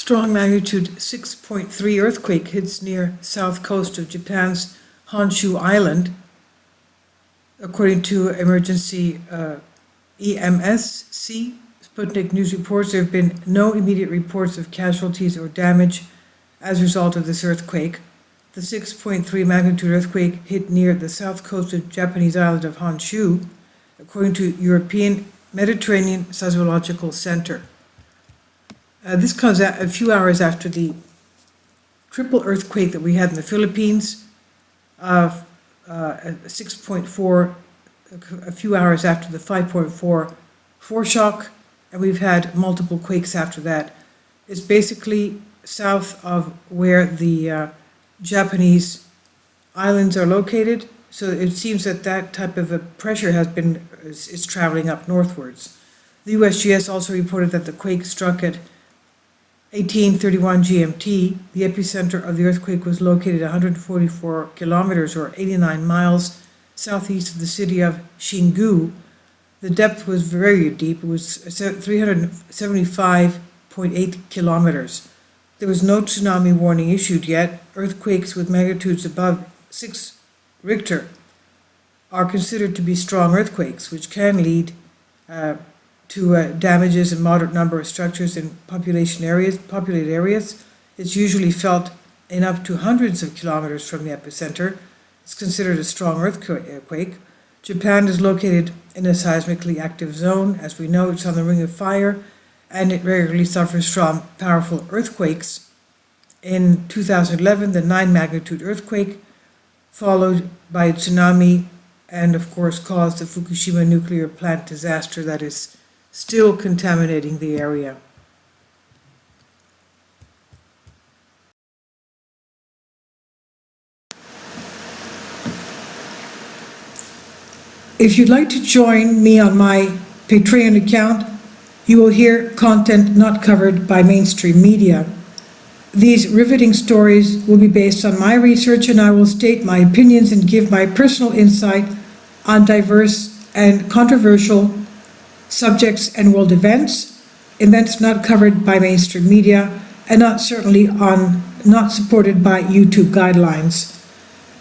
Strong magnitude 6.3 earthquake hits near south coast of Japan's Honshu Island. According to emergency EMSC, Sputnik News reports there have been no immediate reports of casualties or damage as a result of this earthquake. The 6.3 magnitude earthquake hit near the south coast of Japanese island of Honshu, according to European Mediterranean Seismological Center. This comes a few hours after the triple earthquake that we had in the Philippines, 6.4, a few hours after the 5.4 foreshock, and we've had multiple quakes after that. It's basically south of where the Japanese islands are located, so it seems that that type of a pressure is traveling up northwards. The USGS also reported that the quake struck at 18:31 GMT. The epicenter of the earthquake was located 144 kilometers or 89 miles southeast of the city of Jingle. The depth was very deep. It was 375.8 kilometers. There was no tsunami warning issued yet. Earthquakes with magnitudes above 6 Richter are considered to be strong earthquakes, which can lead to damages in moderate number of structures in populated areas. It's usually felt in up to hundreds of kilometers from the epicenter. It's considered a strong earthquake. Japan is located in a seismically active zone. As we know, it's on the Ring of Fire, and it regularly suffers from powerful earthquakes. In 2011, the 9 magnitude earthquake, followed by a tsunami, and of course caused the Fukushima nuclear plant disaster that is still contaminating the area. If you'd like to join me on my Patreon account, you will hear content not covered by mainstream media. These riveting stories will be based on my research, and I will state my opinions and give my personal insight on diverse and controversial subjects and world events not covered by mainstream media, and not supported by YouTube guidelines.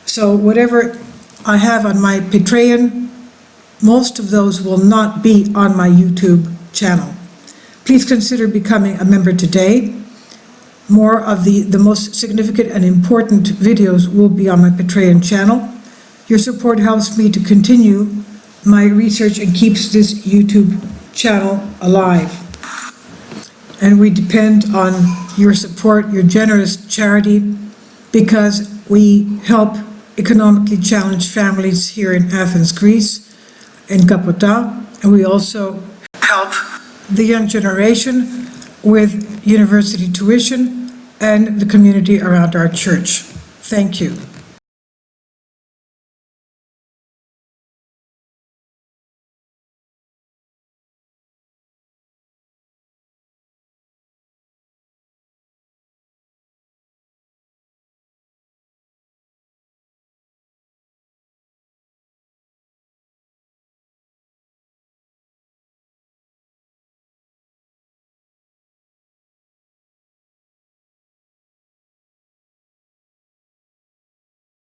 So whatever I have on my Patreon, most of those will not be on my YouTube channel. Please consider becoming a member today. More of the most significant and important videos will be on my Patreon channel. Your support helps me to continue my research and keeps this YouTube channel alive. And we depend on your support, your generous charity, because we help economically challenged families here in Athens, Greece, in Kapota, and we also help the young generation with university tuition and the community around our church. Thank you.